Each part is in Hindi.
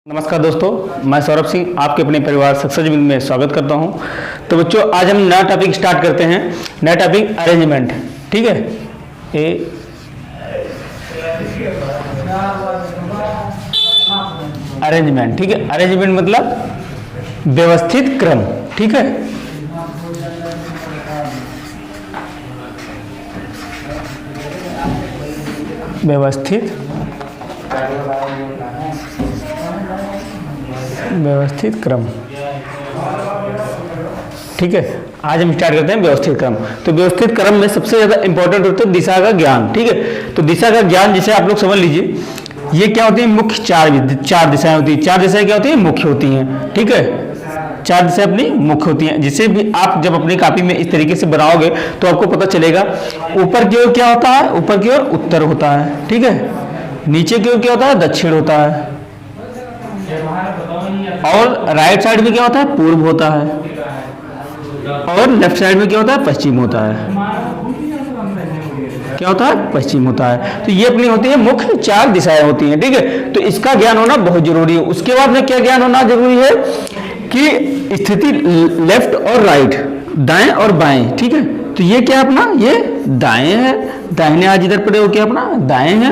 नमस्कार दोस्तों, मैं सौरभ सिंह आपके अपने परिवार सक्सेस जिंदगी में स्वागत करता हूं। तो बच्चों, आज हम नया टॉपिक स्टार्ट करते हैं। नया टॉपिक अरेंजमेंट, ठीक है। अरेंजमेंट, ठीक है। अरेंजमेंट मतलब व्यवस्थित क्रम, ठीक है। व्यवस्थित क्रम, ठीक है। आज हम स्टार्ट करते हैं व्यवस्थित क्रम। तो व्यवस्थित क्रम में सबसे ज्यादा इंपॉर्टेंट होता है दिशा का ज्ञान, ठीक है। तो दिशा का ज्ञान जिसे आप लोग समझ लीजिए, ये क्या होती है? मुख्य चार दिशाएं होती है। चार दिशाएं क्या होती है? मुख्य होती हैं, ठीक है। चार दिशाएं अपनी मुख्य होती हैं, जिसे भी आप जब अपनी कॉपी में इस तरीके से बनाओगे तो आपको पता चलेगा। ऊपर की ओर क्या होता है? ऊपर की ओर उत्तर होता है, ठीक है। नीचे की ओर क्या होता है? दक्षिण होता है। और राइट साइड में क्या होता है? पूर्व होता है। और लेफ्ट साइड में क्या होता है? पश्चिम होता है। क्या होता है? पश्चिम होता है। तो ये अपनी होती है मुख्य चार दिशाएं होती हैं, ठीक है। तो इसका ज्ञान होना बहुत जरूरी है। उसके बाद में क्या ज्ञान होना जरूरी है कि स्थिति लेफ्ट और राइट, दाएं और बाएं, ठीक है। तो ये क्या अपना? ये दाएं है, दाहिने हाथ इधर पड़े हो, क्या अपना दाएं है।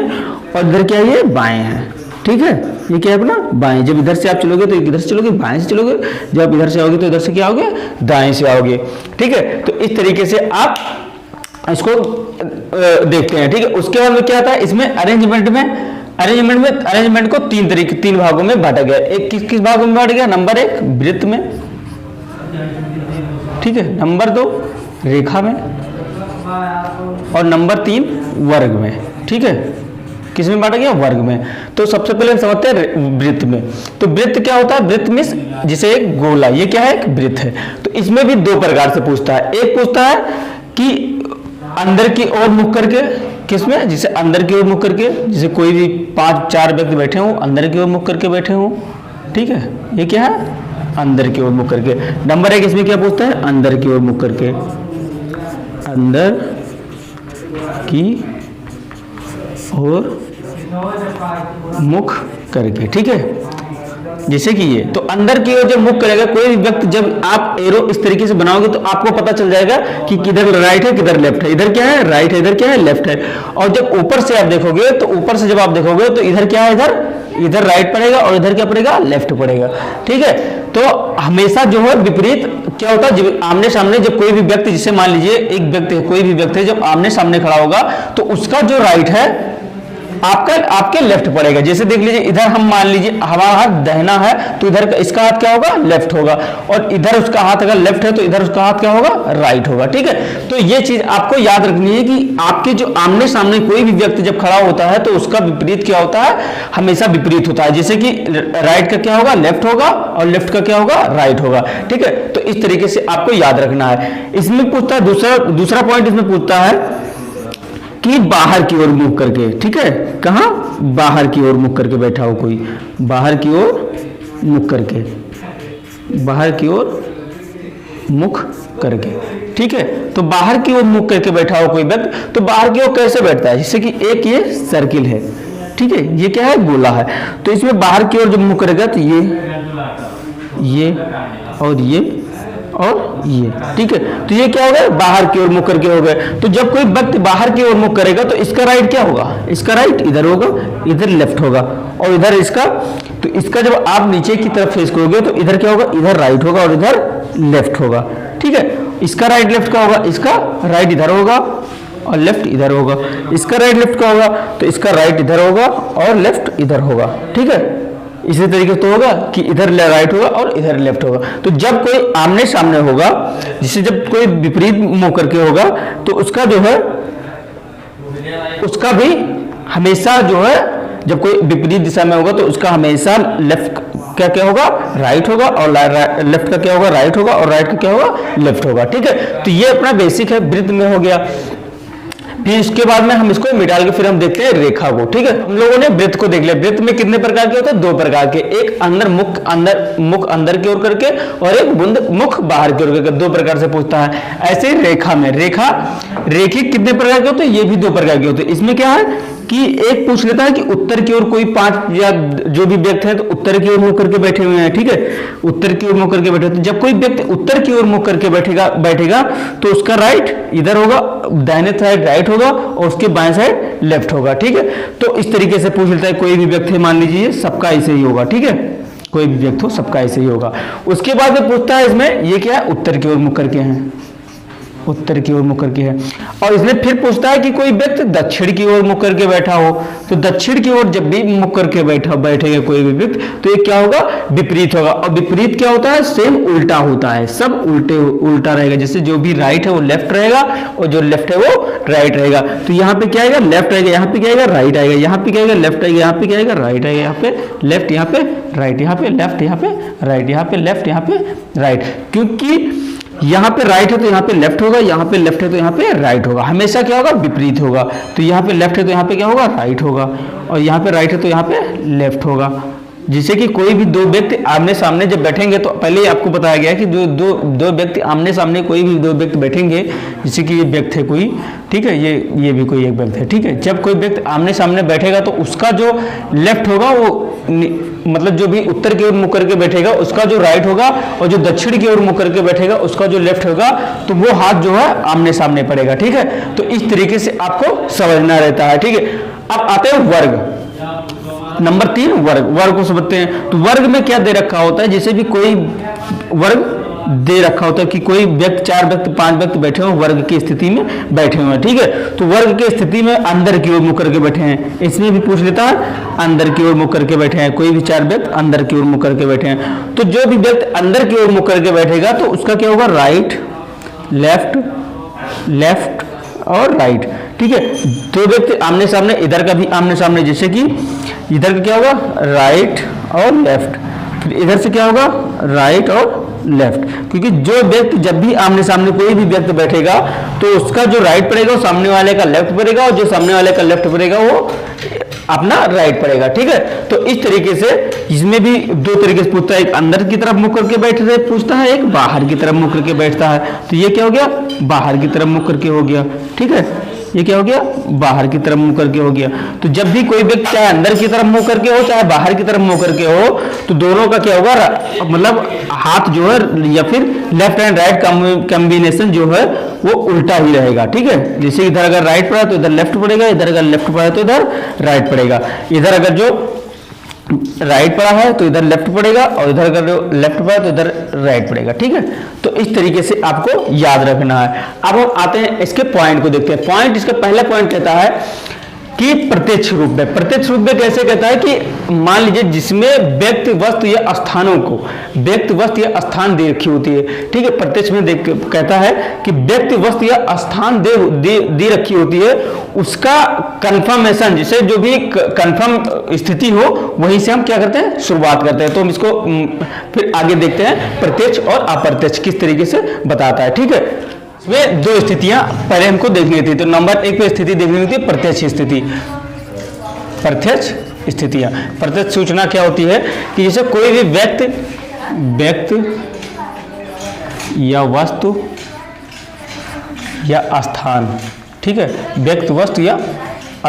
और इधर क्या? ये बाएं है, ठीक है। ये क्या है अपना? बाएं। जब इधर से आप चलोगे तो इधर से चलोगे, बाएं से चलोगे। जब आप इधर से आओगे तो इधर से क्या आओगे? दाएं से आओगे, ठीक है। तो इस तरीके से आप इसको देखते हैं, ठीक है। उसके बाद में क्या आता है इसमें? अरेंजमेंट को तीन भागों में बांटा गया। एक किस भागों में बांटा गया? नंबर 1 वृत्त में, ठीक है। नंबर 2 रेखा में, और नंबर 3 वर्ग में, ठीक है। किस में बांटा गया? वर्ग में। तो सबसे पहले हम समझते हैं वृत्त में। तो वृत्त क्या होता है? वृत्त में जिसे एक गोला, ये क्या है? एक वृत्त है। तो इसमें भी दो प्रकार से पूछता है। एक पूछता है कि अंदर की ओर मुख करके, किसमें? जिसे अंदर की ओर मुख करके, जिसे कोई भी 5-4 व्यक्ति बैठे हों, अंदर की ओर मुख करके बैठे हों, ठीक है। ये क्या है? अंदर की ओर मुख करके। नंबर 1 इसमें क्या पूछता है? अंदर की ओर मुख करके, अंदर की और मुख करके, ठीक है। जैसे कि ये, तो अंदर की ओर जब मुख करेगा कोई भी व्यक्ति, जब आप एरो इस तरीके से बनाओगे तो आपको पता चल जाएगा कि किधर राइट है किधर लेफ्ट है। इधर क्या है? राइट है, इधर क्या है? लेफ्ट है। और जब ऊपर से आप देखोगे तो ऊपर से जब आप देखोगे तो इधर क्या है? इधर राइट पड़ेगा और इधर क्या पड़ेगा? लेफ्ट पड़ेगा, ठीक है। तो हमेशा जो है विपरीत क्या होता है? जब आमने सामने जब कोई भी व्यक्ति, जिसे मान लीजिए एक व्यक्ति, कोई भी व्यक्ति जब आमने सामने खड़ा होगा तो उसका जो राइट है आपके लेफ्ट पड़ेगा। जैसे देख लीजिए, इधर हम मान लीजिए हमारा हाथ दाहिना है तो इधर इसका हाथ क्या होगा? लेफ्ट होगा। और इधर उसका हाथ अगर लेफ्ट है तो इधर उसका हाथ क्या होगा? राइट होगा, ठीक है। तो ये चीज आपको याद रखनी है कि आपके जो आमने सामने कोई भी व्यक्ति जब खड़ा होता है तो उसका विपरीत क्या होता है? हमेशा विपरीत होता है। जैसे कि राइट का क्या होगा? लेफ्ट होगा, और लेफ्ट का क्या होगा? राइट होगा, ठीक है। तो इस तरीके से आपको याद रखना है। इसमें पूछता है दूसरा पॉइंट इसमें पूछता है कि बाहर की ओर मुख करके, ठीक है। कहां? बाहर की ओर मुख करके बैठा हो कोई, बाहर की ओर मुख करके, बाहर की ओर मुख करके, ठीक है। तो बाहर की ओर मुख करके बैठा हो कोई व्यक्ति, तो बाहर की ओर कैसे बैठता है? जैसे कि एक ये सर्किल है, ठीक है। ये क्या है? गोला है। तो इसमें बाहर की ओर जब मुख करेगा तो ये और ये, ठीक है। तो ये क्या हो गया? बाहर की ओर मुख करके हो गए। तो जब कोई व्यक्ति बाहर की ओर मुख करेगा तो इसका राइट क्या होगा? इसका राइट इधर होगा, इधर लेफ्ट होगा, और इधर इसका। तो इसका जब आप नीचे की तरफ फेस करोगे तो इधर क्या होगा? इधर राइट होगा और इधर लेफ्ट होगा, ठीक है। इसका राइट लेफ्ट का होगा? इसका राइट इधर होगा और लेफ्ट इधर होगा। इसका राइट लेफ्ट का होगा तो इसका राइट इधर होगा और लेफ्ट इधर होगा, ठीक है। इसी तरीके से तो होगा कि इधर राइट होगा और इधर लेफ्ट होगा। तो जब कोई आमने सामने होगा, जिसे जब कोई विपरीत मुंह करके होगा तो उसका जो है, उसका भी हमेशा जो है, जब कोई विपरीत दिशा में होगा तो उसका हमेशा लेफ्ट का क्या होगा? राइट होगा, और लेफ्ट का क्या होगा? राइट होगा, और राइट का क्या होगा? लेफ्ट होगा, ठीक है। तो ये अपना बेसिक है, वृत्त में हो गया। फिर इसके बाद में हम इसको मिटा के फिर हम देखते हैं रेखा को, ठीक है। हम लोगों ने वृत्त को देख लिया। वृत्त में कितने प्रकार के होते हैं? 2 प्रकार के। एक मुख अंदर की ओर करके, और एक मुख बाहर की ओर करके। 2 प्रकार से पूछता है। ऐसे रेखा में रेखिक कितने प्रकार के होते हैं? ये भी 2 प्रकार के होते हैं। इसमें क्या है? कि एक पूछ लेता है कि उत्तर की ओर कोई 5 या जो भी व्यक्ति है तो उत्तर की ओर मुख करके बैठे हुए हैं, ठीक है, उत्तर की ओर मुख करके बैठे। तो जब कोई व्यक्ति उत्तर की ओर मुख करके बैठेगा तो उसका राइट इधर होगा, दाहिने साइड राइट होगा और उसके बाएं साइड लेफ्ट होगा, ठीक है। तो इस तरीके से पूछ लेता है, कोई भी व्यक्ति मान लीजिए सबका ऐसे ही होगा, ठीक है, कोई भी व्यक्ति हो सबका ऐसे ही होगा। उसके बाद में पूछता है इसमें ये क्या है, उत्तर की ओर मुख करके हैं, उत्तर की ओर मुख करके है। और इसमें फिर पूछता है कि कोई व्यक्ति दक्षिण की ओर मुख करके बैठा हो, तो दक्षिण की ओर जब भी मुख करके बैठेगा कोई भी व्यक्ति तो ये क्या होगा, विपरीत होगा। और विपरीत क्या होता है, सेम उल्टा होता है, सब उल्टा रहेगा। जैसे जो भी राइट है वो लेफ्ट रहेगा और जो लेफ्ट है वो राइट रहेगा। तो यहाँ पे क्या आएगा, लेफ्ट आएगा, यहाँ पे क्या आएगा, राइट आएगा, यहाँ पे क्या आएगा, लेफ्ट आएगा, यहाँ पे क्या आएगा, राइट आएगा, यहाँ पे लेफ्ट, यहाँ पे राइट, यहाँ पे लेफ्ट, यहाँ पे राइट, यहाँ पे लेफ्ट, यहाँ पे राइट। क्योंकि यहाँ पे राइट है तो यहाँ पे लेफ्ट होगा, यहाँ पे लेफ्ट है तो यहाँ पे राइट होगा, हमेशा क्या होगा, विपरीत होगा। तो यहाँ पे लेफ्ट है तो यहाँ पे क्या होगा, राइट होगा, और यहाँ पे राइट है तो यहाँ पे लेफ्ट होगा। जिससे कि कोई भी दो व्यक्ति आमने सामने जब बैठेंगे, तो पहले ही आपको बताया गया कि जो दो व्यक्ति आमने सामने कोई भी दो व्यक्ति बैठेंगे, जैसे कि ये व्यक्ति है कोई, ठीक है, ये भी कोई एक व्यक्ति है, ठीक है। जब कोई व्यक्ति आमने सामने बैठेगा तो उसका जो लेफ्ट होगा वो मतलब जो भी उत्तर की ओर मुख करके बैठेगा उसका जो राइट होगा, और जो दक्षिण की ओर मुख करके बैठेगा उसका जो लेफ्ट होगा, तो वो हाथ जो है आमने सामने पड़ेगा, ठीक है। तो इस तरीके से आपको समझना रहता है, ठीक है। अब आते हैं वर्ग, नंबर 3 वर्ग। वर्ग को समझते हैं। तो वर्ग में क्या दे रखा होता है, जैसे भी कोई वर्ग दे रखा होता है कि कोई व्यक्ति 4 व्यक्ति 5 व्यक्ति बैठे हुए वर्ग की स्थिति में बैठे हुए हैं, ठीक है। तो वर्ग की स्थिति में अंदर की ओर मुख करके बैठे हैं, इसमें भी पूछ लेता है अंदर की ओर मुख करके बैठे हैं, कोई भी 4 व्यक्ति अंदर की ओर मुख करके बैठे हैं। तो जो भी व्यक्ति अंदर की ओर मुख करके बैठेगा तो उसका क्या होगा, राइट लेफ्ट, लेफ्ट और राइट, ठीक है। दो व्यक्ति आमने सामने, इधर का भी आमने सामने, जैसे कि इधर का क्या होगा, राइट और लेफ्ट, फिर इधर से क्या होगा, राइट और लेफ्ट। क्योंकि जो व्यक्ति जब भी आमने सामने कोई भी व्यक्ति बैठेगा तो उसका जो राइट पड़ेगा वो सामने वाले का लेफ्ट पड़ेगा, और जो सामने वाले का लेफ्ट पड़ेगा वो अपना राइट पड़ेगा, ठीक है। तो इस तरीके से इसमें भी 2 तरीके से पूछता है, एक अंदर की तरफ मुख करके बैठते पूछता है, एक बाहर की तरफ मुख करके बैठता है। तो ये क्या हो गया, बाहर की तरफ मुख करके हो गया, ठीक है। ये क्या हो गया, बाहर की तरफ मुंह करके हो गया। तो जब भी कोई व्यक्ति चाहे अंदर की तरफ मुंह करके हो चाहे बाहर की तरफ मुंह करके हो, तो दोनों का क्या होगा, मतलब हाथ जो है या फिर लेफ्ट एंड राइट कॉम्बिनेशन जो है वो उल्टा ही रहेगा, ठीक है। जैसे इधर अगर राइट पड़ा तो इधर लेफ्ट पड़ेगा, इधर अगर लेफ्ट पड़ा तो इधर राइट पड़ेगा, इधर अगर जो राइट पड़ा है तो इधर लेफ्ट पड़ेगा, और इधर अगर लेफ्ट पड़ा तो इधर राइट पड़ेगा, ठीक है। तो इस तरीके से आपको याद रखना है। अब हम आते हैं इसके पॉइंट को देखते हैं। पॉइंट, इसका पहला पॉइंट कहता है कि प्रत्यक्ष रूप में। प्रत्यक्ष रूप में कैसे कहता है कि मान लीजिए जिसमें व्यक्ति वस्तु या स्थानों को, व्यक्ति वस्तु या स्थान दे रखी होती है, ठीक है। प्रत्यक्ष में कहता है कि व्यक्ति वस्तु या स्थान दे रखी होती है, उसका कंफर्मेशन, जैसे जो भी कंफर्म स्थिति हो वहीं से हम क्या करते हैं, शुरुआत करते हैं। तो हम इसको फिर आगे देखते हैं प्रत्यक्ष और अप्रत्यक्ष किस तरीके से बताता है, ठीक है। वे 2 स्थितियां पहले हमको देखनी थी। तो नंबर 1 पे स्थिति देखनी होती है प्रत्यक्ष स्थिति। प्रत्यक्ष स्थितियां, प्रत्यक्ष सूचना क्या होती है कि जैसे कोई भी व्यक्ति या वस्तु या स्थान, ठीक है, व्यक्ति वस्तु या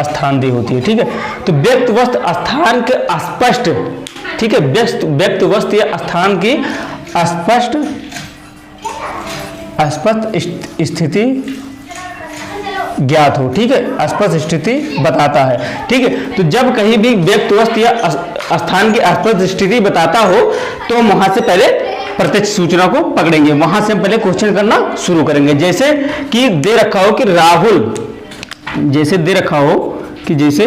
स्थान दी होती है, ठीक है। तो व्यक्ति वस्तु स्थान के स्पष्ट, ठीक है, व्यक्ति वस्तु या स्थान की स्पष्ट स्थिति ज्ञात हो, ठीक है, स्पष्ट स्थिति बताता है, ठीक है। तो जब कहीं भी व्यक्ति वस्तु या स्थान की स्पष्ट स्थिति बताता हो तो हम वहां से पहले प्रत्यक्ष सूचना को पकड़ेंगे, वहां से हम पहले क्वेश्चन करना शुरू करेंगे। जैसे कि दे रखा हो कि राहुल, जैसे दे रखा हो कि जैसे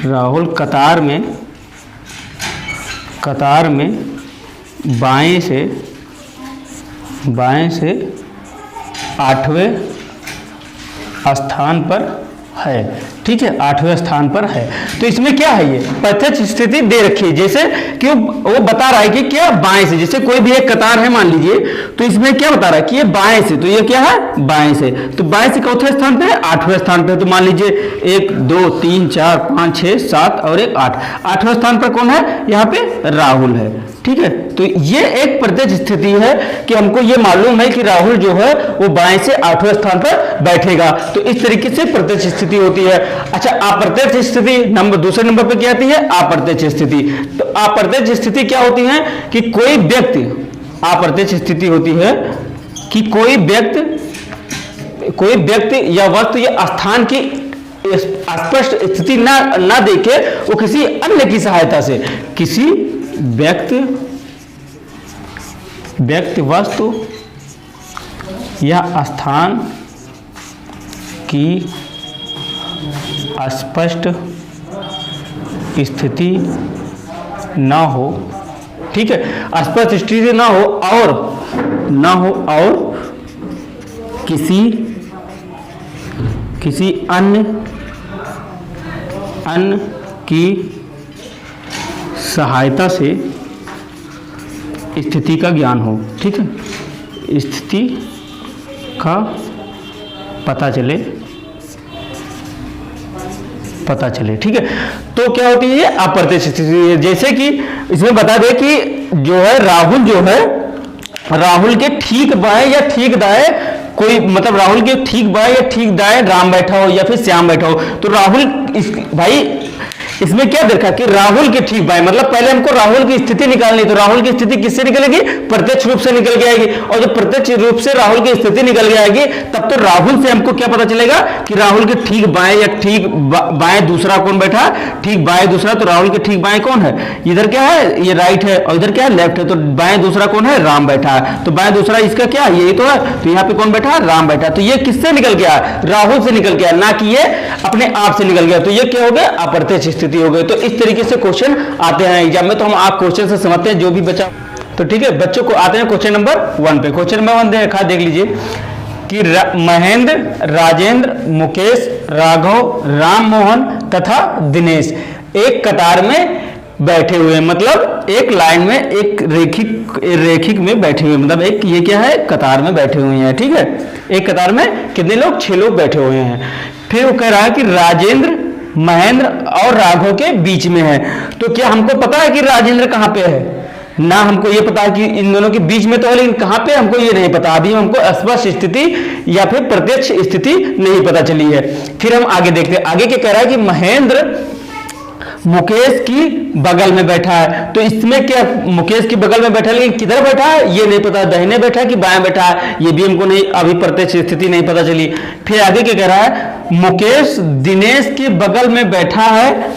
राहुल कतार में बाएं से 8वें स्थान पर है, ठीक है, 8वें स्थान पर है। तो इसमें क्या है, ये प्रत्यक्ष स्थिति दे रखी है, जैसे कि वो बता रहा है कि क्या बाएं से, जैसे कोई भी एक कतार है मान लीजिए, तो इसमें क्या बता रहा है कि ये बाएं से, तो ये क्या है, बाएं से। तो बाएं से चौथे स्थान पे है, 8वें स्थान पे है। तो मान लीजिए 1 2 3 4 5 6 7 और 1 8, 8वें स्थान पर कौन है, यहाँ पे राहुल है। ठीक है, तो ये एक प्रत्यक्ष स्थिति है कि हमको ये मालूम है कि राहुल जो है वो बाएं से 8वें स्थान पर बैठेगा। तो इस तरीके से प्रत्यक्ष स्थिति होती है। अच्छा, अप्रत्यक्ष स्थिति दूसरे नंबर पर क्या आती है? अप्रत्यक्ष स्थिति। तो अप्रत्यक्ष स्थिति क्या होती है कि कोई व्यक्ति, अप्रत्यक्ष स्थिति होती है कि कोई व्यक्ति या वस्तु या स्थान की स्पष्ट स्थिति ना देखे वो किसी अन्य की सहायता से, किसी व्यक्ति वस्तु या स्थान की स्पष्ट स्थिति ना हो, ठीक है, स्पष्ट स्थिति ना हो और किसी अन्य की सहायता से स्थिति का ज्ञान हो। ठीक है, स्थिति का पता चले। ठीक है, तो क्या होती है? अप्रत्यक्ष स्थिति। जैसे कि इसमें बता दें कि जो है राहुल के ठीक बाएं या ठीक दाएं कोई, मतलब राहुल के ठीक बाएं या ठीक दाएं राम बैठा हो या फिर श्याम बैठा हो, तो राहुल भाई इसमें क्या देखा कि राहुल के ठीक बाएं, मतलब पहले हमको राहुल की स्थिति निकालनी, तो राहुल की स्थिति किससे निकलेगी? प्रत्यक्ष रूप से निकल के आएगी। और जब प्रत्यक्ष रूप से राहुल की स्थिति निकल के आएगी तब तो राहुल से हमको क्या पता चलेगा कि राहुल के ठीक बाएं या ठीक बाएं दूसरा कौन बैठा? ठीक बाएं दूसरा। तो राहुल के ठीक बाएं कौन है? इधर क्या है? ये राइट है और इधर क्या है? लेफ्ट है। तो बाएं दूसरा कौन है? राम बैठा है। तो बाएं दूसरा इसका क्या? यही तो है। तो यहाँ पे कौन बैठा? राम बैठा। तो ये किससे निकल गया? राहुल से निकल गया, ना कि ये अपने आप से निकल गया। तो ये क्या हो गया? अप्रत्यक्ष स्थिति हो गई। तो इस तरीके से क्वेश्चन आते हैं एग्जाम में। तो हम आप क्वेश्चन से समझते हैं जो भी बचा। तो ठीक है, बच्चों को आते हैं क्वेश्चन नंबर 1 पे। क्वेश्चन नंबर 1 देख लीजिए कि महेंद्र, राजेंद्र, मुकेश, राघव, राम मोहन तथा दिनेश एक कतार में बैठे हुए हैं, मतलब एक लाइन में, एक रेखिक में बैठे हुए, मतलब एक ये क्या है? कतार में बैठे हुए हैं। ठीक है, एक कतार में कितने लोग? 6 लोग बैठे हुए हैं। फिर वो कह रहा है कि राजेंद्र, महेंद्र और राघव के बीच में है। तो क्या हमको पता है कि राजेंद्र कहाँ पे है? ना हमको ये पता है कि इन दोनों के बीच में तो है, लेकिन कहाँ पे हमको ये नहीं पता। अभी हमको स्पष्ट स्थिति या फिर प्रत्यक्ष स्थिति नहीं पता चली है। फिर हम आगे देखते हैं, आगे क्या कह रहा है कि महेंद्र मुकेश की बगल में बैठा है। तो इसमें क्या मुकेश की बगल में बैठा है, लेकिन किधर बैठा है ये नहीं पता, दाहिने बैठा है कि बाएं बैठा है ये भी हमको नहीं, अभी प्रत्यक्ष स्थिति नहीं पता चली। फिर आगे क्या कह रहा है? मुकेश दिनेश के बगल में बैठा है,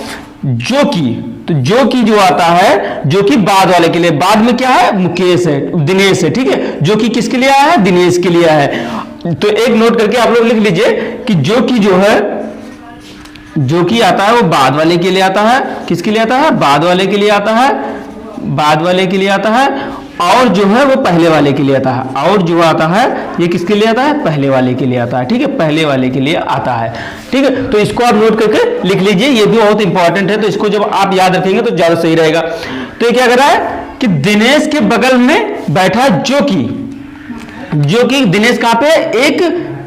जो कि आता है, जो कि बाद वाले के लिए, बाद में क्या है? मुकेश है, दिनेश है। ठीक है, जो कि किसके लिए आया है? दिनेश के लिए है। तो एक नोट करके आप लोग लिख लीजिए कि जो कि आता है वो बाद वाले के लिए आता है। किसके लिए आता है? बाद वाले के लिए आता है, बाद वाले के लिए आता है। और जो है वो पहले वाले के लिए आता है, और जो आता है ये किसके लिए आता है? पहले वाले के लिए आता है। ठीक है, पहले वाले के लिए आता है। ठीक है, तो इसको आप नोट करके लिख लीजिए, ये भी बहुत इंपॉर्टेंट है। तो इसको जब आप याद रखेंगे तो ज्यादा सही रहेगा। तो ये क्या कर रहा है कि दिनेश के बगल में बैठा, जो कि दिनेश कहां पे?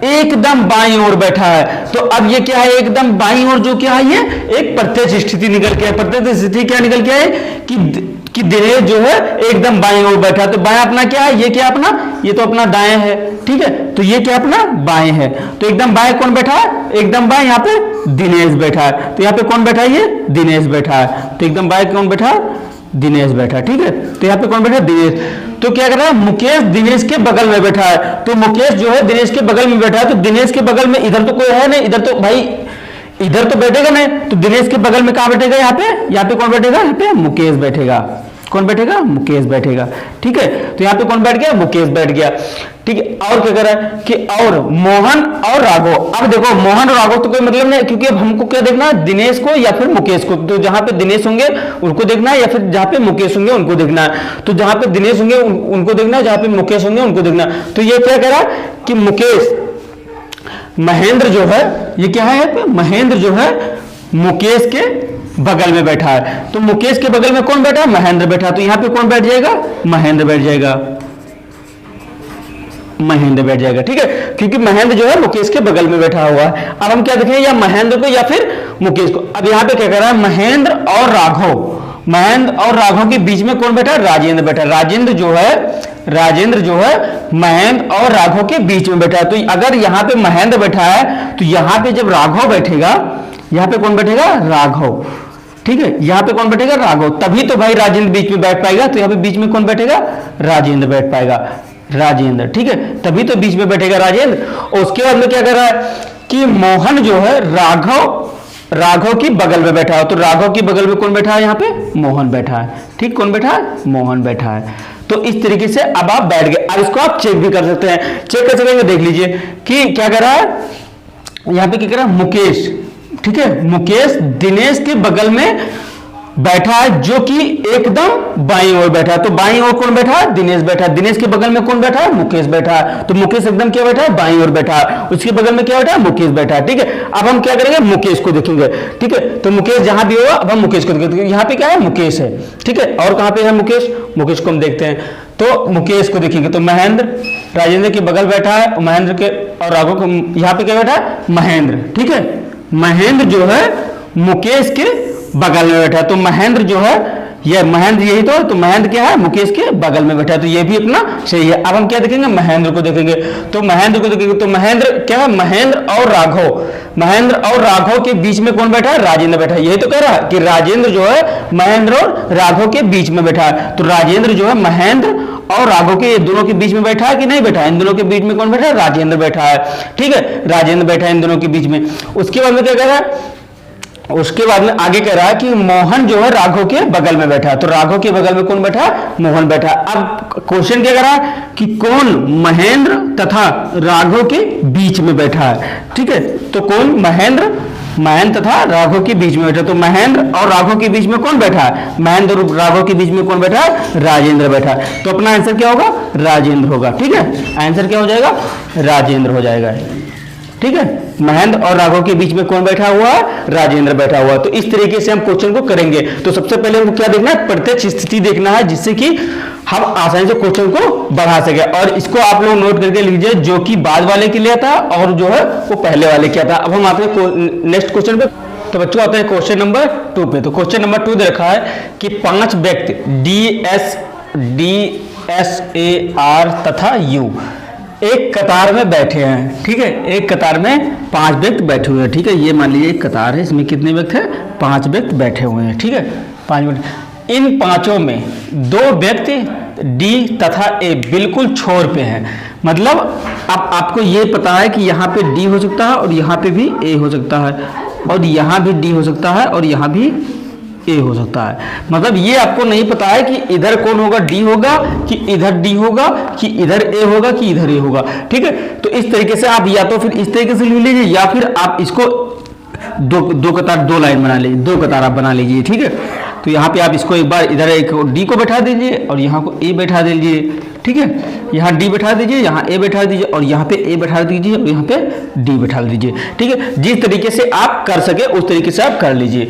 एकदम बाईं ओर बैठा है। तो अब ये क्या है? एकदम बाईं ओर, जो क्या है? ये एक प्रत्यक्ष स्थिति निकल के है। प्रत्यक्ष स्थिति क्या निकल के है कि दिनेश जो है एकदम बाईं ओर बैठा है। तो बाएं अपना क्या है? ये क्या अपना? ये तो अपना दाएं है। ठीक है, तो ये क्या अपना? बाएं है। तो एकदम बाएं कौन बैठा है? एकदम बाएं यहाँ पे दिनेश बैठा है। तो यहाँ पे कौन बैठा है? ये दिनेश बैठा है। तो एकदम बाएं कौन बैठा है? दिनेश बैठा। ठीक है, तो यहाँ पे कौन बैठा है? दिनेश। तो क्या कर रहा है? मुकेश दिनेश के बगल में बैठा है। तो मुकेश जो है दिनेश के बगल में बैठा है। तो दिनेश के बगल में इधर तो कोई है नहीं, इधर तो भाई इधर तो बैठेगा नहीं। तो दिनेश के बगल में कहाँ बैठेगा? यहाँ पे कौन बैठेगा? यहाँ पे मुकेश बैठेगा। कौन बैठेगा? मुकेश बैठेगा। ठीक है, तो यहाँ पे कौन बैठ गया? मुकेश बैठ गया। ठीक है, और क्या कर रहा है कि और मोहन और राघव। अब देखो मोहन और राघव तो कोई मतलब नहीं, क्योंकि अब हमको क्या देखना है? दिनेश को या फिर मुकेश को। तो जहां पे दिनेश होंगे उनको देखना है, या फिर जहां पे मुकेश होंगे उनको देखना है। तो जहां पे दिनेश होंगे उनको देखना है, जहां पे मुकेश होंगे उनको देखना है। तो ये क्या कह रहा है कि महेंद्र जो है, ये क्या है? महेंद्र जो है मुकेश के बगल में बैठा है। तो मुकेश के बगल में कौन बैठा है? महेंद्र बैठा। तो यहाँ पे कौन बैठ जाएगा? महेंद्र बैठ जाएगा। महेंद्र बैठ जाएगा। ठीक है, क्योंकि महेंद्र जो है मुकेश के बगल में बैठा हुआ है। अब हम क्या देखेंगे? या महेंद्र को या फिर मुकेश को। अब यहाँ पे क्या कर रहा है? महेंद्र और राघव महेंद्र और राघव के बीच में कौन बैठा है? राजेंद्र बैठा है। राजेंद्र जो है महेंद्र और राघव के बीच में बैठा है। तो अगर यहाँ पे महेंद्र बैठा है तो यहाँ पे जब राघव बैठेगा, यहाँ पे कौन बैठेगा? राघव। ठीक है, यहाँ पे कौन बैठेगा? राघव। तभी तो भाई राजेंद्र बीच में बैठ पाएगा। तो यहाँ पे बीच में कौन बैठेगा? राजेंद्र बैठ पाएगा, राजेंद्र। ठीक है, तभी तो बीच में बैठेगा राजेंद्र। और उसके बाद में क्या कर रहा है कि मोहन जो है राघव की बगल में बैठा है। तो राघव की बगल में कौन बैठा है? यहाँ पे मोहन बैठा है। ठीक, कौन बैठा है? मोहन बैठा है। तो इस तरीके से अब आप बैठ गए। अब इसको आप चेक भी कर सकते हैं। चेक कर सकेंगे, देख लीजिए कि क्या कर रहा है यहाँ पे, क्या कर रहा है? मुकेश। ठीक है, मुकेश दिनेश के बगल में बैठा है, जो कि एकदम बाईं ओर बैठा है। तो बाईं ओर कौन बैठा है? दिनेश बैठा है। दिनेश के बगल में कौन बैठा है? मुकेश बैठा है। तो मुकेश एकदम क्या बैठा है? बाईं ओर बैठा है। उसके बगल में क्या बैठा है? मुकेश बैठा है। ठीक है, अब हम क्या करेंगे? मुकेश को देखेंगे। ठीक है, तो मुकेश जहां भी होगा अब हम मुकेश को देखेंगे। यहाँ पे क्या है? मुकेश है। ठीक है, और कहां पे है मुकेश? मुकेश को हम देखते हैं। तो मुकेश को देखेंगे तो महेंद्र राजेंद्र के बगल बैठा है, महेंद्र के और राघव को यहाँ पे क्या बैठा है? महेंद्र। ठीक है, महेंद्र जो है मुकेश के बगल में बैठा है। तो महेंद्र जो है, ये महेंद्र यही तो महेंद्र क्या है? मुकेश के बगल में बैठा है। तो ये भी अपना सही है। अब हम क्या देखेंगे? महेंद्र को देखेंगे। तो महेंद्र को देखेंगे तो महेंद्र क्या है? महेंद्र और राघव के बीच में कौन बैठा है? राजेंद्र बैठा है। यही तो कह रहा है कि राजेंद्र जो है महेंद्र और राघव के बीच में बैठा है। तो राजेंद्र जो है महेंद्र और राघव के, ये दोनों के बीच में बैठा है कि नहीं बैठा है? इन दोनों के बीच में कौन बैठा है? राजेंद्र बैठा है। ठीक है, राजेंद्र बैठा है इन दोनों के बीच में। उसके बाद में क्या कह रहा है? उसके बाद में आगे कह रहा है कि मोहन जो है राघव के बगल में बैठा है। तो राघव के बगल में कौन बैठा है? मोहन बैठा है। अब क्वेश्चन क्या कर रहा है कि कौन महेंद्र तथा राघव के बीच में बैठा है। ठीक है, तो कौन? महेंद्र तथा राघव के बीच में बैठा। तो महेंद्र और राघव के बीच में कौन बैठा है? महेंद्र और राघव के बीच में कौन बैठा है? राजेंद्र बैठा है। तो अपना आंसर क्या होगा? राजेंद्र होगा। ठीक है, आंसर क्या हो जाएगा? राजेंद्र हो जाएगा। ठीक है, महेंद्र और राघव के बीच में कौन बैठा हुआ है? राजेंद्र बैठा हुआ है। तो इस तरीके से हम क्वेश्चन को करेंगे। तो सबसे पहले हमको क्या देखना है? प्रत्यक्ष स्थिति देखना है, जिससे कि हम आसानी से क्वेश्चन को बढ़ा सके। और इसको आप लोग नोट करके लीजिए, जो कि बाद वाले के लिए था और जो है वो पहले वाले क्या था। अब हम आते हैं नेक्स्ट क्वेश्चन पे। तो बच्चों आते हैं क्वेश्चन नंबर 2 पे। तो क्वेश्चन नंबर 2 दे रखा है कि 5 व्यक्ति DSAR तथा U एक कतार में बैठे हैं। ठीक है, एक कतार में 5 व्यक्ति बैठे हुए हैं। ठीक है, ये मान लीजिए एक कतार है, इसमें कितने व्यक्ति हैं? 5 व्यक्ति बैठे हुए हैं। ठीक है, 5 व्यक्ति। इन पांचों में 2 व्यक्ति D तथा A बिल्कुल छोर पे हैं। मतलब अब आपको ये पता है कि यहाँ पे D हो सकता है और यहाँ पे भी A हो सकता है, और यहाँ भी D हो सकता है और यहाँ भी A हो सकता है। मतलब ये आपको नहीं पता है कि इधर कौन होगा? D होगा कि इधर D होगा कि इधर A होगा कि इधर A होगा। ठीक है, तो इस तरीके से आप या तो फिर इस तरीके से ले लीजिए, या फिर आप इसको दो कतार 2 लाइन बना लीजिए, 2 कतार आप बना लीजिए। ठीक है, तो यहाँ पे आप इसको एक बार इधर एक D को बैठा दीजिए और यहाँ को A बैठा दीजिए। ठीक है, यहाँ D बैठा दीजिए, यहाँ A बैठा दीजिए और यहाँ पे A बैठा दीजिए और यहाँ पे D बैठा दीजिए। ठीक है, जिस तरीके से आप कर सके उस तरीके से आप कर लीजिए।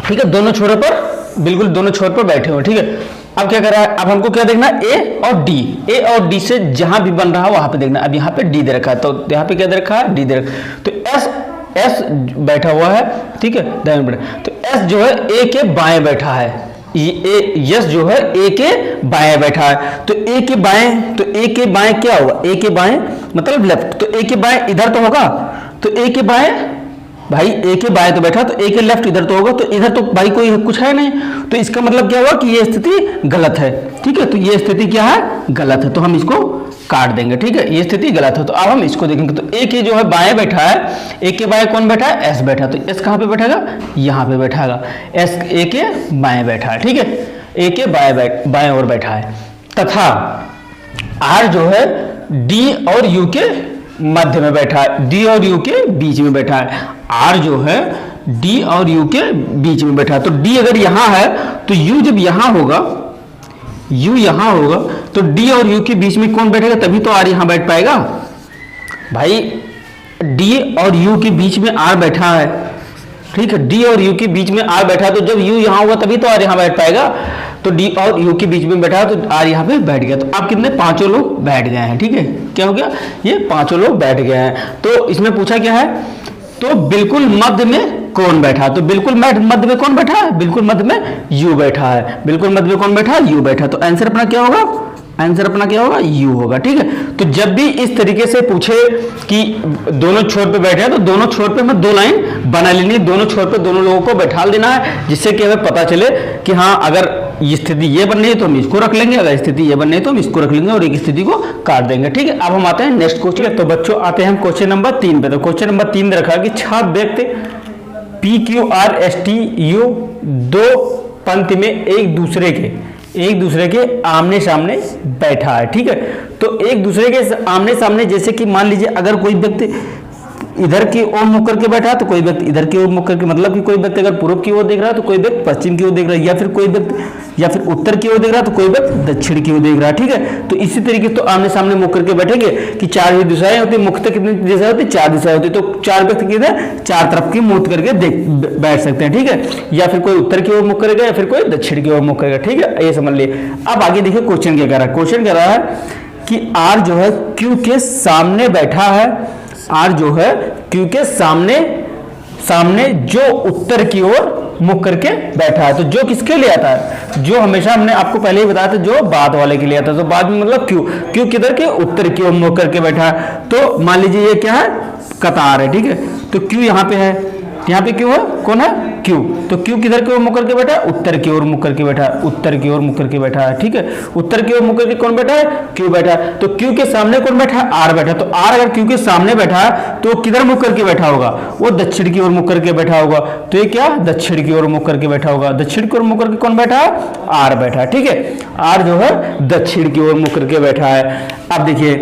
ठीक है, दोनों छोरों पर, बिल्कुल दोनों छोर पर बैठे हो। ठीक है, अब क्या कर रहा है? अब हमको क्या देखना है? A और D से जहां भी बन रहा है वहां पे देखना। अब यहाँ पे D दे रखा है, तो यहाँ पे क्या दे रखा है? D दे रखा है। तो S बैठा हुआ है। ठीक है, दाएं बैठा। तो S जो है A के बाएं बैठा है। यस जो है A के बाएं बैठा है। तो A के बाएं क्या होगा? A के बाएं मतलब लेफ्ट। तो A के बाएं इधर तो होगा, तो A के बाएं भाई A के बाएं तो बैठा, तो A के लेफ्ट इधर तो होगा, तो इधर तो भाई कोई कुछ है नहीं। तो इसका मतलब क्या हुआ कि ये स्थिति गलत है। ठीक है, तो ये स्थिति क्या है? गलत है। तो हम इसको काट देंगे। ठीक है, ये स्थिति गलत है। तो अब हम इसको देखेंगे। तो A के जो है बाएं बैठा है, A के बाएं कौन बैठा है? S बैठा। तो S कहाँ पे बैठेगा? यहाँ पे बैठागा। S A के बाएं बैठा है। ठीक है, A के बाएं ओर बैठा है। तथा R जो है D और U के मध्य में बैठा है, D और U के बीच में बैठा है। R जो है D और U के बीच में बैठा है। तो D अगर यहाँ है तो U जब यहाँ होगा, U यहाँ होगा, तो D और U के बीच में कौन बैठेगा? तभी तो R यहाँ बैठ पाएगा। भाई D और U के बीच में R बैठा है। ठीक है, D और U के बीच में R बैठा है, तो जब U यहाँ होगा तभी तो R यहाँ बैठ पाएगा। तो D और U के बीच में बैठा है, तो R यहाँ पे बैठ गया। तो आप कितने? 5 लोग बैठ गए हैं। ठीक है, क्या हो गया? ये 5 लोग बैठ गए हैं। तो इसमें पूछा क्या है? तो बिल्कुल मध्य में कौन बैठा, तो बिल्कुल मध्य में कौन बैठा है, बिल्कुल मध्य में यू बैठा है, बिल्कुल मध्य में कौन बैठा है, यू बैठा। तो आंसर अपना क्या होगा, आंसर अपना क्या होगा, यू होगा। ठीक है, तो जब भी इस तरीके से पूछे कि दोनों छोर पे बैठे हैं तो दोनों छोर पे हमें दो लाइन बना लेनी है, दोनों छोर पे दोनों लोगों को बैठा देना है, जिससे कि हमें पता चले कि हाँ अगर ये स्थिति ये बननी है तो हम इसको रख लेंगे, अगर स्थिति ये बननी है तो हम इसको रख लेंगे और एक स्थिति को काट देंगे। ठीक है, अब हम आते हैं नेक्स्ट क्वेश्चन। तो बच्चों आते हैं हम क्वेश्चन नंबर 3 पे। तो क्वेश्चन नंबर 3 में रखा कि छह व्यक्ति PQRSTU दो पंक्ति में एक दूसरे के आमने सामने बैठा है। ठीक है, तो एक दूसरे के आमने सामने, जैसे कि मान लीजिए अगर कोई व्यक्ति इधर की ओर मुख करके बैठा है तो कोई व्यक्ति इधर की ओर मुख करके, मतलब कि कोई व्यक्ति अगर पूर्व की ओर देख रहा है तो कोई व्यक्ति पश्चिम की ओर देख रहा है, या फिर कोई व्यक्ति या फिर उत्तर की ओर देख रहा है तो कोई व्यक्ति दक्षिण की ओर देख रहा है। ठीक है, तो इसी तरीके से तो आमने सामने मुख करके बैठेंगे कि चार ही दिशाएं होती, मुख्यतः कितनी दिशाएं होती, चार दिशाएं होती, तो चार व्यक्ति किधर चार तरफ की मुख करके बैठ सकते हैं। ठीक है, या फिर कोई उत्तर की ओर मुख करेगा या फिर कोई दक्षिण की ओर मुख करेगा। ठीक है, ये समझ लिए। अब आगे देखिए क्वेश्चन क्या कह रहा है। क्वेश्चन कह रहा है कि आर जो है क्यू के सामने बैठा है, आर जो है क्यू के सामने जो उत्तर की ओर मुख करके बैठा है। तो जो किसके लिए आता है, जो हमेशा हमने आपको पहले ही बताया था जो बाद वाले के लिए आता है। तो बाद में मतलब क्यू किधर के, उत्तर की ओर मुख करके बैठा है। तो मान लीजिए ये क्या है, कतार है। ठीक है, तो क्यू यहाँ पे है, यहाँ पे क्यू है, कौन है, क्यू। तो क्यू किधर की ओर मुख करके बैठा है, उत्तर की ओर मुख करके बैठा है, उत्तर की ओर मुख करके बैठा है। ठीक है, उत्तर की ओर मुख करके कौन बैठा है, क्यू बैठा है। तो क्यू के सामने कौन बैठा है, आर बैठा है। तो आर अगर क्यू के सामने बैठा है तो किधर मुख करके बैठा होगा, वो दक्षिण की ओर मुख करके बैठा होगा। तो ये क्या, दक्षिण की ओर मुख करके बैठा होगा। दक्षिण की ओर मुख करके कौन बैठा है, आर बैठा है। ठीक है, आर जो है दक्षिण की ओर मुख करके बैठा है। अब देखिए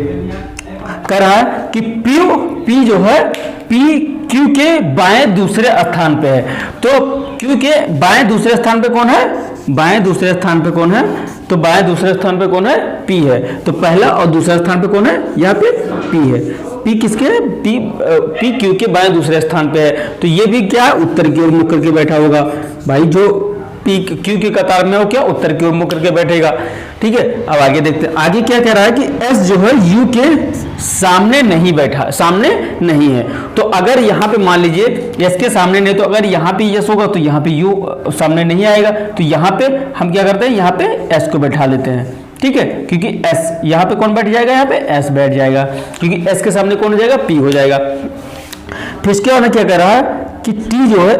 कह रहा है कि पी जो है पी क्यू के बाएं दूसरे स्थान पे है। तो क्यू के बाएं दूसरे स्थान पे कौन है, बाएं दूसरे स्थान पे कौन है, तो बाएं दूसरे स्थान पे कौन है, पी है। तो पहला और दूसरा स्थान पे कौन है, यहाँ पे पी है। पी किसके है, पी क्यू के बाएं दूसरे स्थान पे है। तो ये भी क्या है, उत्तर की ओर मुख करके बैठा होगा। भाई जो पी क्यू की कतार में हो क्या, उत्तर की ओर मुख करके बैठेगा। ठीक है, अब आगे देखते हैं। आगे क्या कह रहा है कि एस जो है यू के सामने नहीं बैठा, सामने नहीं है। तो अगर यहाँ पे मान लीजिए एस के सामने नहीं, तो अगर यहाँ पे यस होगा तो यहाँ पे यू सामने नहीं आएगा। तो यहाँ पे हम क्या करते हैं, यहाँ पे एस को बैठा लेते हैं। ठीक है, क्योंकि एस यहाँ पे कौन बैठ जाएगा, यहाँ पे एस बैठ जाएगा, क्योंकि एस के सामने कौन हो जाएगा, पी हो जाएगा। फिर इसके बाद क्या कह रहा है कि टी जो है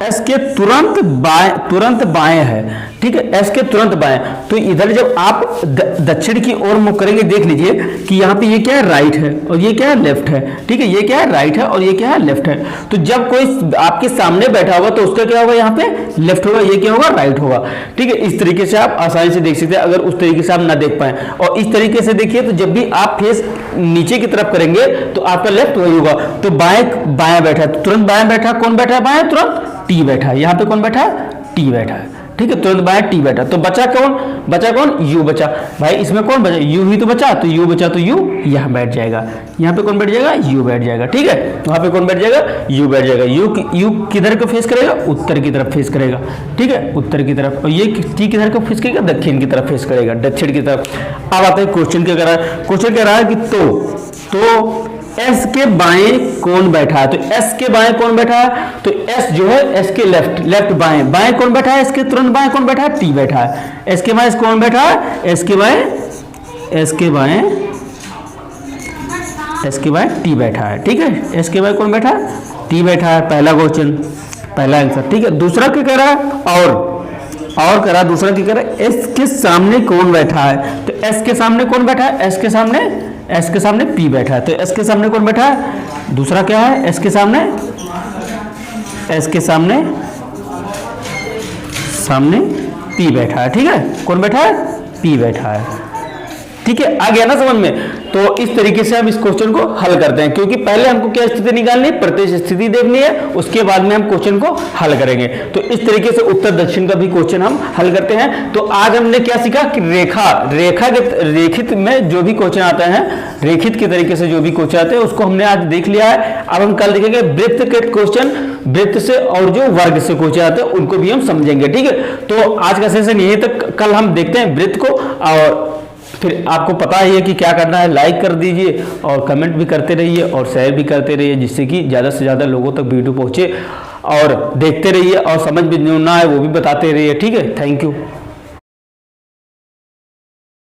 एस के तुरंत बाएं है। ठीक है, एस के तुरंत बाएं। तो इधर जब आप दक्षिण की ओर मुख करेंगे, देख लीजिए कि यहाँ पे ये क्या है, राइट है और ये क्या है, लेफ्ट है। ठीक है, ये क्या है, राइट है और ये क्या है, लेफ्ट है। तो जब कोई आपके सामने बैठा होगा तो उसका क्या होगा, यहाँ पे लेफ्ट होगा, ये क्या होगा, राइट होगा। ठीक है, इस तरीके से आप आसानी से देख सकते हैं, अगर उस तरीके से आप ना देख पाए। और इस तरीके से देखिए, तो जब भी आप फेस नीचे की तरफ करेंगे तो आपका लेफ्ट वही होगा। तो बाएं बैठा, तुरंत बाएं बैठा, कौन बैठा है बाएं, तुरंत टी बैठा है। यहाँ पे कौन बैठा है, टी बैठा है। ठीक है, तुरंत बाएं टी बैठा। तो बचा कौन, यू बचा। भाई इसमें कौन बचा, यू ही तो बचा। तो यू बचा, तो यू यहाँ बैठ जाएगा। यहाँ पे कौन बैठ जाएगा, यू बैठ जाएगा। ठीक है, वहां पे कौन बैठ जाएगा, यू बैठ जाएगा। यू किधर को फेस करेगा, उत्तर की तरफ फेस करेगा। ठीक है, उत्तर की तरफ। और ये टी किधर को फेस करेगा, दक्षिण की तरफ फेस करेगा, दक्षिण की तरफ। अब आते हैं क्वेश्चन क्या कर रहा है। क्वेश्चन कह रहा है कि तो एस के बाएं कौन बैठा है। तो एस के बाएं कौन बैठा है, तो एस जो है एस के लेफ्ट बाएं कौन बैठा है, एस के तुरंत बाएं कौन बैठा है, टी बैठा है। एस के बाएं कौन बैठा है, एस के बाएं टी बैठा है। ठीक है, एस के बाएं कौन बैठा है, टी बैठा है। पहला क्वेश्चन, पहला आंसर। ठीक है, दूसरा क्या कह रहा है, और कह रहा है, दूसरा क्या कह रहा है, एस के सामने कौन बैठा है। तो एस के सामने कौन बैठा है, एस के सामने पी बैठा है। तो एस के सामने कौन बैठा है, दूसरा क्या है, एस के सामने पी बैठा है। ठीक है, कौन बैठा है, पी बैठा है। ठीक है, आ गया ना समझ में। तो इस तरीके से हम इस क्वेश्चन को हल करते हैं, क्योंकि पहले हमको क्या स्थिति निकालनी है, प्रत्यक्ष स्थिति देखनी है, उसके बाद में हम क्वेश्चन को हल करेंगे। तो इस तरीके से उत्तर दक्षिण का भी क्वेश्चन हम हल करते हैं। तो आज हमने क्या सीखा कि रेखित में जो भी क्वेश्चन आते हैं, रेखित के तरीके से जो भी क्वेश्चन आते हैं उसको हमने आज देख लिया है। अब हम कल देखेंगे वृत्त के क्वेश्चन, वृत्त से और जो वर्ग से क्वेश्चन आते हैं उनको भी हम समझेंगे। ठीक है, तो आज का सेशन यही तक। कल हम देखते हैं वृत्त को और फिर आपको पता ही है कि क्या करना है, लाइक कर दीजिए और कमेंट भी करते रहिए और शेयर भी करते रहिए, जिससे कि ज़्यादा से ज़्यादा लोगों तक वीडियो पहुँचे। और देखते रहिए और समझ में जो ना है वो भी बताते रहिए। ठीक है, थैंक यू।